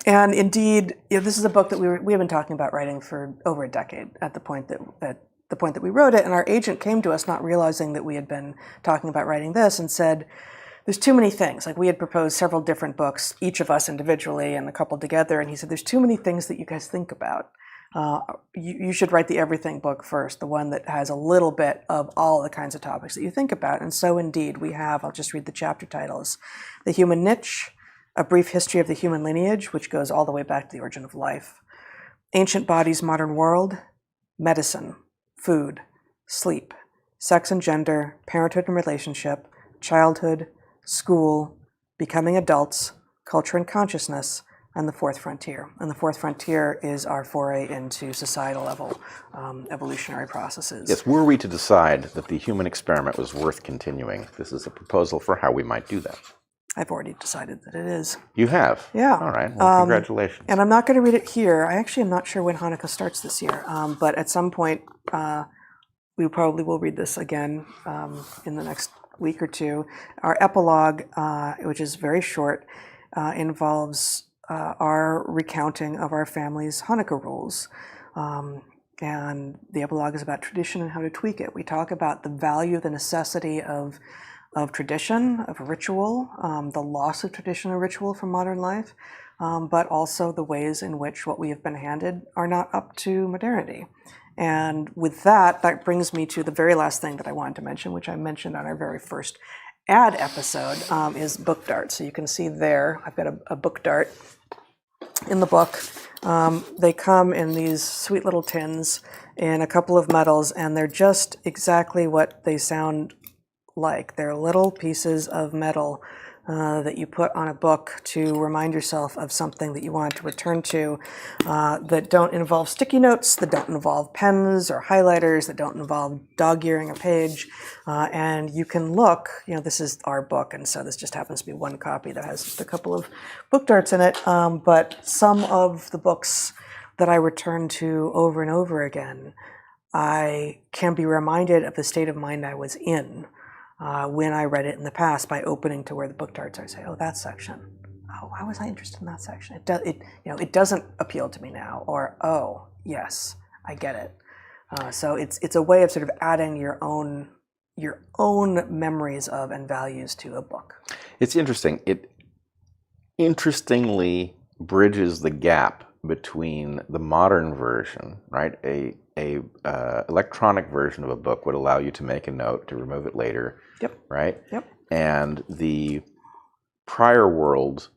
And indeed, this is a book that we have been talking about writing for over a decade at the point that we wrote it. And our agent came to us not realizing that we had been talking about writing this and said, there's too many things. Like, we had proposed several different books, each of us individually and a couple together. And he said, there's too many things that you guys think about. You should write the everything book first, the one that has a little bit of all the kinds of topics that you think about. And so indeed we have, I'll just read the chapter titles: The Human Niche, A Brief History of the Human Lineage, which goes all the way back to the origin of life; Ancient Bodies, Modern World; Medicine, Food, Sleep, Sex and Gender, Parenthood and Relationship, Childhood, School, Becoming Adults, Culture and Consciousness; and The Fourth Frontier. And The Fourth Frontier is our foray into societal level evolutionary processes. Yes, were we to decide that the human experiment was worth continuing, this is a proposal for how we might do that. I've already decided that it is. You have? Yeah. All right, well, congratulations. And I'm not going to read it here. I actually am not sure when Hanukkah starts this year, but at some point we probably will read this again in the next week or two. Our epilogue, which is very short, involves our recounting of our family's Hanukkah rules. And the epilogue is about tradition and how to tweak it. We talk about the value, the necessity of tradition, of ritual, the loss of tradition and ritual from modern life, but also the ways in which what we have been handed are not up to modernity. And with that brings me to the very last thing that I wanted to mention, which I mentioned on our very first ad episode, is book dart. So you can see there, I've got a book dart in the book. They come in these sweet little tins in a couple of metals, and they're just exactly what they sound like. They're little pieces of metal that you put on a book to remind yourself of something that you want to return to, that don't involve sticky notes, that don't involve pens or highlighters, that don't involve dog-earing a page. And you can look, this is our book, and so this just happens to be one copy that has just a couple of book darts in it. But some of the books that I return to over and over again, I can be reminded of the state of mind I was in when I read it in the past by opening to where the book darts are. I say, oh, that section. Oh, why was I interested in that section? It doesn't appeal to me now. Or, oh, yes, I get it. So it's a way of sort of adding your own memories of and values to a book. It's interesting. It interestingly bridges the gap between the modern version, right? A electronic version of a book would allow you to make a note, to remove it later. Yep. Right? Yep. And the prior world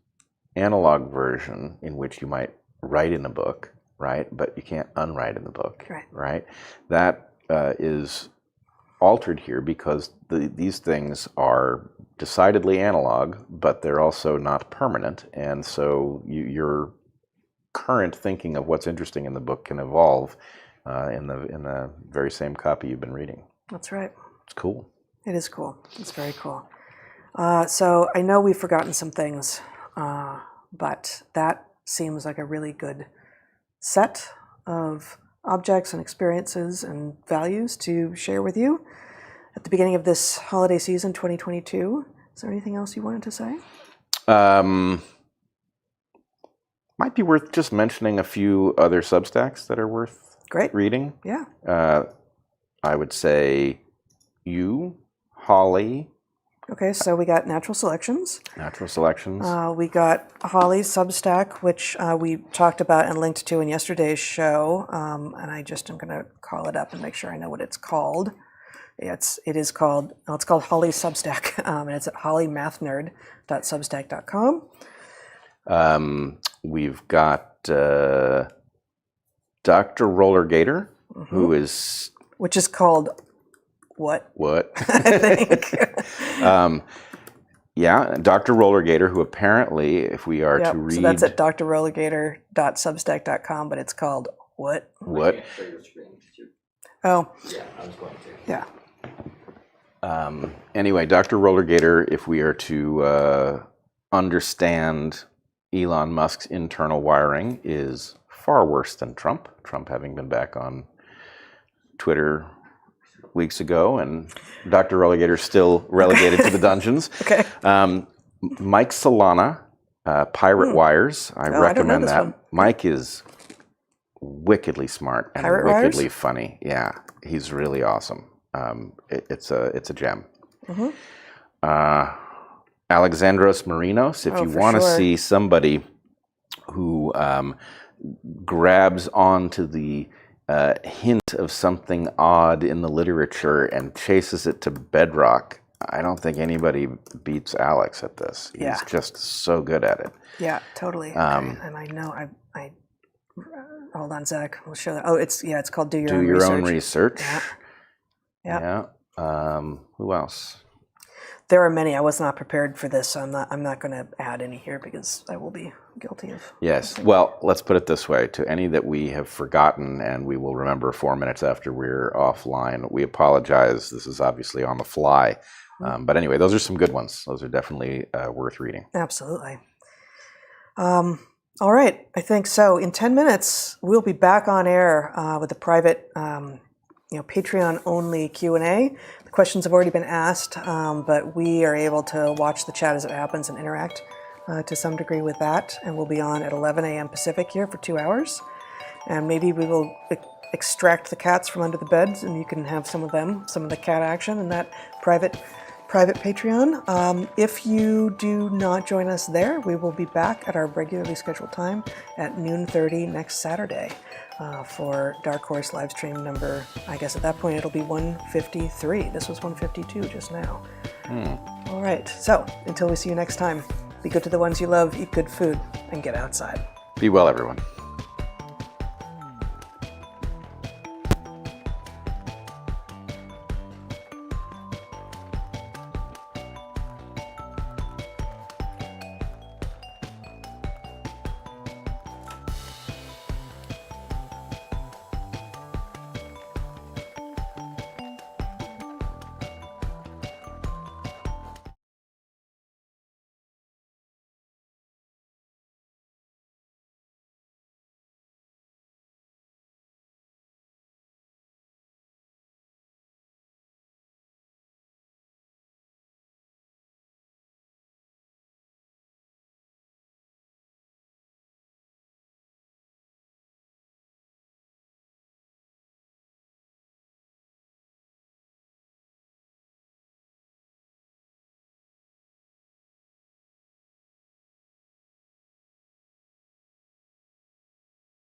analog version, in which you might write in a book, right? But you can't unwrite in the book. Right. Right? That is altered here because these things are decidedly analog, but they're also not permanent. And so your current thinking of what's interesting in the book can evolve in the very same copy you've been reading. That's right. It's cool. It is cool. It's very cool. So I know we've forgotten some things, but that seems like a really good set of objects and experiences and values to share with you at the beginning of this holiday season, 2022. Is there anything else you wanted to say? Might be worth just mentioning a few other Substacks that are worth reading. Yeah. I would say Holly. Okay, so we got Natural Selections. Natural Selections. We got Holly's Substack, which we talked about and linked to in yesterday's show. And I just am going to call it up and make sure I know what it's called. It's called Holly's Substack, and it's at hollymaphnerd.substack.com. We've got Dr. Roller Gator, which is called what? What? I think. Yeah, Dr. Rollergator, who apparently, if we are to read... So that's at drrollergator.substack.com, but it's called what? What? I can't show your screen. Oh. Yeah, I was going to. Yeah. Anyway, Dr. Rollergator, if we are to understand Elon Musk's internal wiring, is far worse than Trump. Trump having been back on Twitter weeks ago, and Dr. Rollergator still relegated to the dungeons. Okay. Mike Solana, Pirate Wires. I recommend that. One. Mike is wickedly smart and Pirate wickedly Wires? funny. Yeah, he's really awesome. It's a gem. Alexandros Marinos, if you for want to sure. see somebody who grabs onto the hint of something odd in the literature and chases it to bedrock, I don't think anybody beats Alex at this. Yeah. He's just so good at it. Yeah, totally. Okay. And I know I hold on, Zach. We'll show that. Oh, it's called Do Your Own Do Research. your own research. Yeah. Who else? There are many. I was not prepared for this, so I'm not going to add any here because I will be guilty of. Yes. Well, let's put it this way. To any that we have forgotten and we will remember 4 minutes after we're offline, we apologize. This is obviously on the fly. But anyway, those are some good ones. Those are definitely worth reading. Absolutely. All right. I think so. In 10 minutes, we'll be back on air with a private Patreon-only Q&A. The questions have already been asked, but we are able to watch the chat as it happens and interact to some degree with that. And we'll be on at 11 a.m. Pacific here for 2 hours. And maybe we will extract the cats from under the beds, and you can have some of the cat action in that private Patreon. If you do not join us there, we will be back at our regularly scheduled time at noon 30 next Saturday. For DarkHorse Livestream number, I guess at that point it'll be 153. This was 152 just now. All right, so until we see you next time, be good to the ones you love, eat good food, and get outside. Be well, everyone.